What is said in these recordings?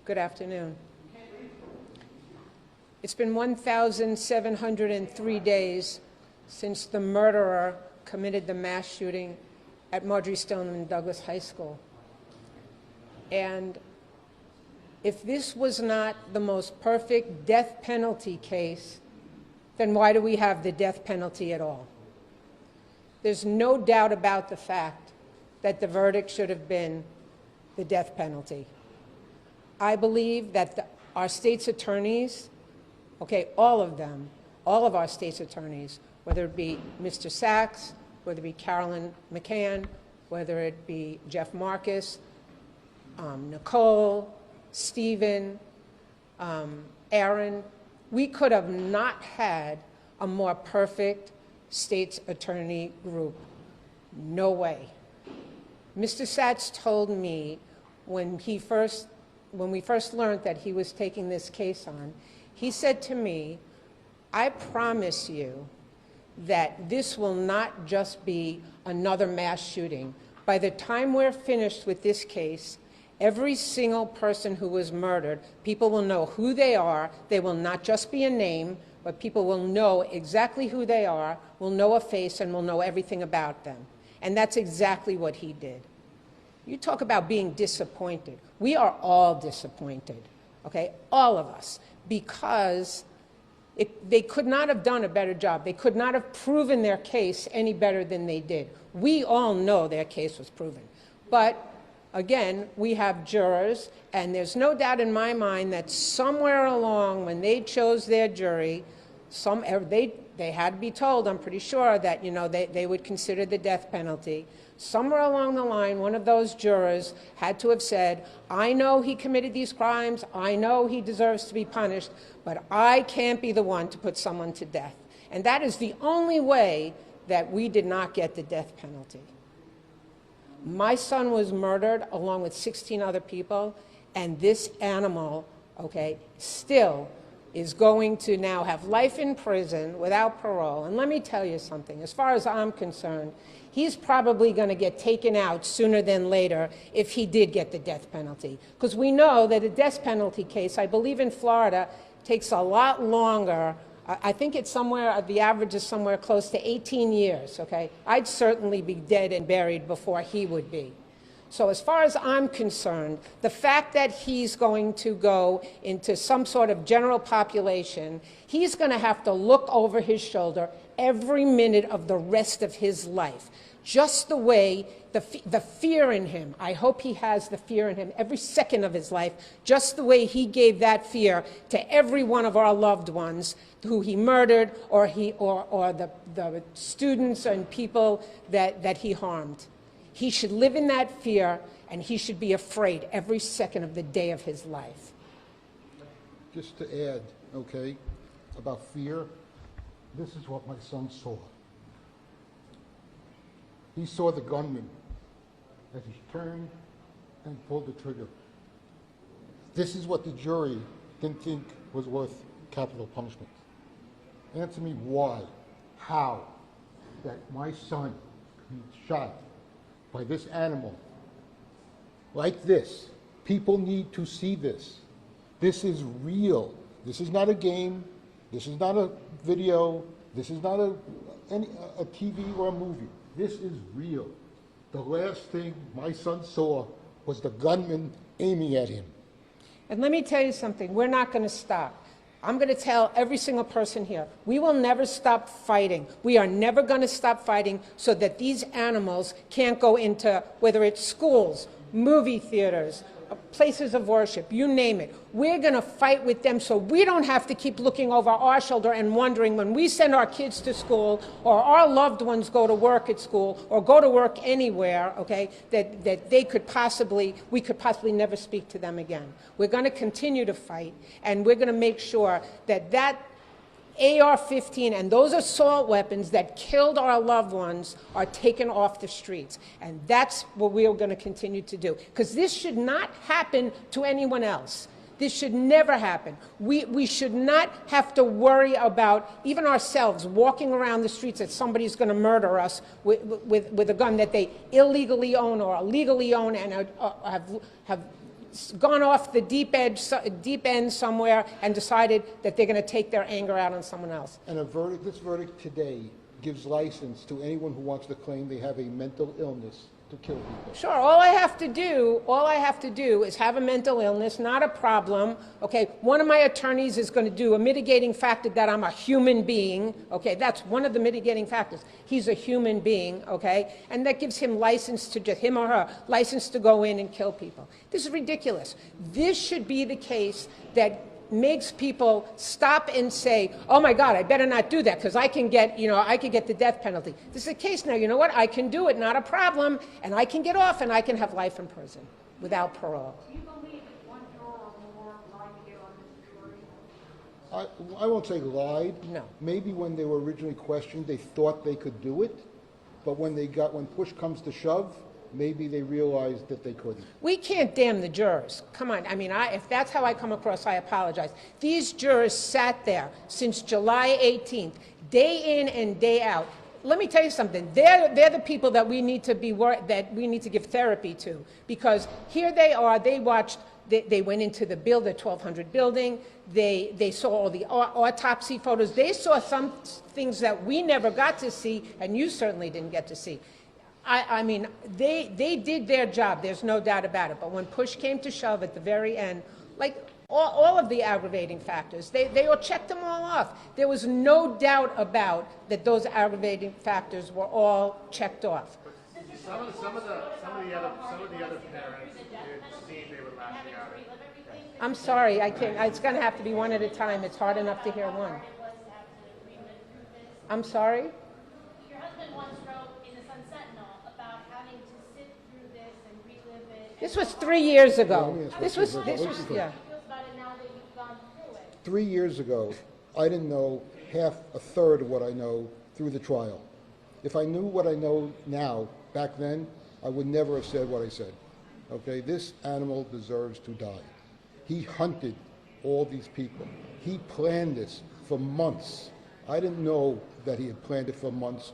Good afternoon. It's been 1,703 days since the murderer committed the mass shooting at Marjory Stoneman Douglas High School. And if this was not the most perfect death penalty case, then why do we have the death penalty at all? There's no doubt about the fact that the verdict should have been the death penalty. I believe that our state's attorneys, all of them, all of our state's attorneys, whether it be Mr. Sachs, whether it be Carolyn McCann, whether it be Jeff Marcus, Nicole, Stephen, Aaron, we could have not had a more perfect state's attorney group. No way. Mr. Sachs told me when we first learned that he was taking this case on, he said to me, I promise you that this will not just be another mass shooting. By the time we're finished with this case, every single person who was murdered, people will know who they are. They will not just be a name, but people will know exactly who they are, will know a face, and will know everything about them. And that's exactly what he did. You talk about being disappointed. We are all disappointed, all of us, because they could not have done a better job. They could not have proven their case any better than they did. We all know their case was proven. But again, we have jurors, and there's no doubt in my mind that somewhere along when they chose their jury, they had to be told, I'm pretty sure, that they would consider the death penalty. Somewhere along the line, one of those jurors had to have said, I know he committed these crimes, I know he deserves to be punished, but I can't be the one to put someone to death. And that is the only way that we did not get the death penalty. My son was murdered along with 16 other people, and this animal, still is going to now have life in prison without parole. And let me tell you something, as far as I'm concerned, he's probably going to get taken out sooner than later if he did get the death penalty. Because we know that a death penalty case, I believe in Florida, takes a lot longer. I think it's somewhere, the average is somewhere close to 18 years, I'd certainly be dead and buried before he would be. So as far as I'm concerned, the fact that he's going to go into some sort of general population, he's going to have to look over his shoulder every minute of the rest of his life. Just the way the fear in him, I hope he has the fear in him every second of his life, just the way he gave that fear to every one of our loved ones who he murdered or the students and people that he harmed. He should live in that fear, and he should be afraid every second of the day of his life. Just to add, about fear, this is what my son saw. He saw the gunman as he turned and pulled the trigger. This is what the jury didn't think was worth capital punishment. Answer me why, how, that my son be shot by this animal like this. People need to see this. This is real. This is not a game. This is not a video. This is not a TV or a movie. This is real. The last thing my son saw was the gunman aiming at him. And let me tell you something, we're not going to stop. I'm going to tell every single person here, we will never stop fighting. We are never going to stop fighting so that these animals can't go into, whether it's schools, movie theaters, places of worship, you name it. We're going to fight with them so we don't have to keep looking over our shoulder and wondering when we send our kids to school or our loved ones go to work at school or go to work anywhere, that we could possibly never speak to them again. We're going to continue to fight, and we're going to make sure that AR-15 and those assault weapons that killed our loved ones are taken off the streets. And that's what we are going to continue to do. Because this should not happen to anyone else. This should never happen. We should not have to worry about, even ourselves, walking around the streets that somebody's going to murder us with a gun that they illegally own or legally own and have gone off the deep end somewhere and decided that they're going to take their anger out on someone else. And this verdict today gives license to anyone who wants to claim they have a mental illness to kill people. Sure, all I have to do is have a mental illness, not a problem, okay? One of my attorneys is going to do a mitigating factor that I'm a human being, okay? That's one of the mitigating factors. He's a human being, okay? And that gives him license to just, him or her, license to go in and kill people. This is ridiculous. This should be the case that makes people stop and say, oh my God, I better not do that because I can get, I could get the death penalty. This is the case now. You know what? I can do it, not a problem, and I can get off and I can have life in prison without parole. Do you believe that one juror or more lied here on this jury? I won't say lied. No. Maybe when they were originally questioned, they thought they could do it, but when push comes to shove, maybe they realized that they couldn't. We can't damn the jurors. Come on. I mean, if that's how I come across, I apologize. These jurors sat there since July 18th, day in and day out. Let me tell you something. They're the people that we need to give therapy to, because here they are. They watched. They went into the 1200 building. They saw all the autopsy photos. They saw some things that we never got to see, and you certainly didn't get to see. I mean, they did their job, there's no doubt about it. But when push came to shove at the very end, like all of the aggravating factors, they all checked them all off. There was no doubt about that those aggravating factors were all checked off. Some of the other parents did see they were lashing out. I'm sorry, I can't. It's going to have to be one at a time. It's hard enough to hear one. I'm sorry? Your husband once wrote in the Sun Sentinel about having to sit through this and relive it. This was 3 years ago. Yeah, This was, yeah. How do you feel about it now that you've gone through it? 3 years ago, I didn't know a third of what I know through the trial. If I knew what I know now, back then, I would never have said what I said. Okay, this animal deserves to die. He hunted all these people. He planned this for months. I didn't know that he had planned it for months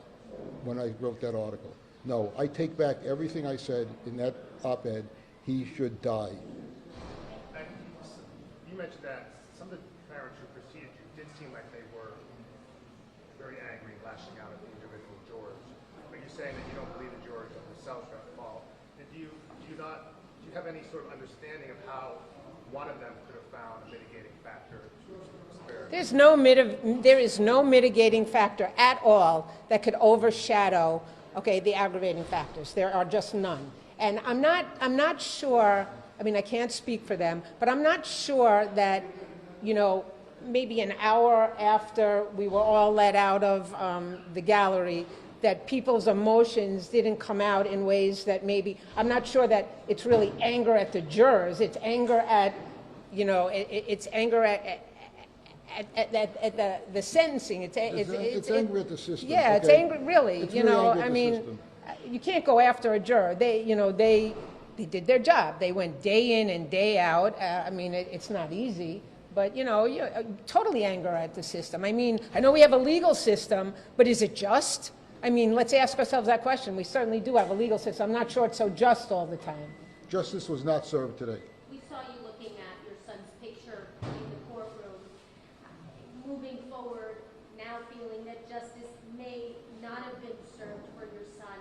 when I wrote that article. No, I take back everything I said in that op-ed. He should die. And you mentioned that some of the parents who preceded you did seem like they were very angry, lashing out at the individual jurors. But you're saying that you don't believe the jurors themselves got the fault. Do you have any sort of understanding of how one of them could have found a mitigating factor to spare? There is no mitigating factor at all that could overshadow, okay, the aggravating factors. There are just none. And I'm not sure, I mean, I can't speak for them, but I'm not sure that, maybe an hour after we were all let out of the gallery, that people's emotions didn't come out in ways that maybe, I'm not sure that it's really anger at the jurors. It's anger at, it's anger at the sentencing. It's anger at the system. Yeah, it's okay? anger, really. It's really anger at I the mean, system. you can't go after a juror. They did their job. They went day in and day out. I mean, it's not easy. But, totally anger at the system. I mean, I know we have a legal system, but is it just? I mean, let's ask ourselves that question. We certainly do have a legal system. I'm not sure it's so just all the time. Justice was not served today. We saw you looking at your son's picture in the courtroom, moving forward, now feeling that justice may not have been served for your son.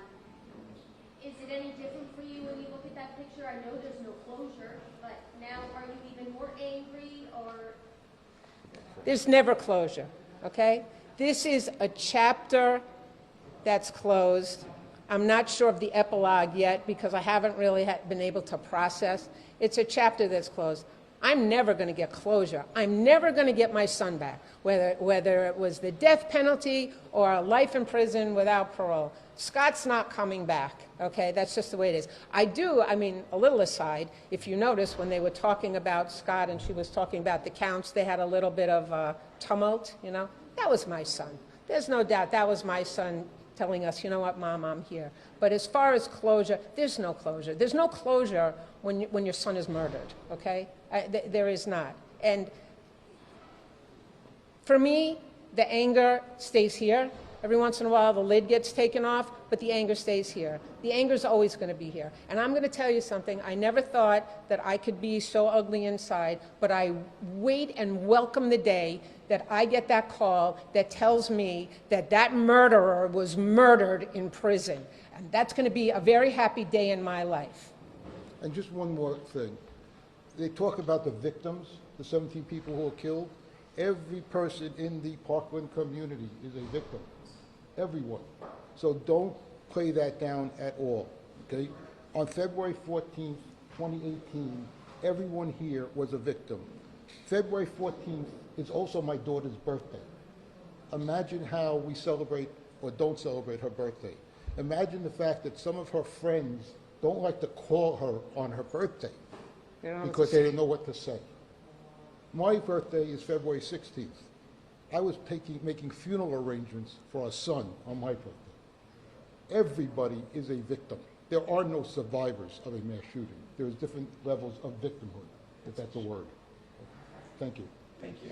Is it any different for you when you look at that picture? I know there's no closure, but now are you even more angry or? There's never closure, okay? This is a chapter that's closed. I'm not sure of the epilogue yet because I haven't really been able to process. It's a chapter that's closed. I'm never going to get closure. I'm never going to get my son back, whether it was the death penalty or life in prison without parole. Scott's not coming back, okay? That's just the way it is. I mean, a little aside, if you notice when they were talking about Scott and she was talking about the counts, they had a little bit of tumult, That was my son. There's no doubt that was my son telling us, you know what, Mom, I'm here. But as far as closure, there's no closure. There's no closure when your son is murdered, okay? There is not. And for me, the anger stays here. Every once in a while, the lid gets taken off, but the anger stays here. The anger's always going to be here. And I'm going to tell you something. I never thought that I could be so ugly inside, but I wait and welcome the day that I get that call that tells me that that murderer was murdered in prison. And that's going to be a very happy day in my life. And just one more thing. They talk about the victims, the 17 people who were killed. Every person in the Parkland community is a victim. Everyone. So don't play that down at all, okay? On February 14th, 2018, everyone here was a victim. February 14th is also my daughter's birthday. Imagine how we celebrate or don't celebrate her birthday. Imagine the fact that some of her friends don't like to call her on her birthday because they don't know what to say. My birthday is February 16th. I was making funeral arrangements for our son on my birthday. Everybody is a victim. There are no survivors of a mass shooting. There's different levels of victimhood, if that's a word. Thank you. Thank you.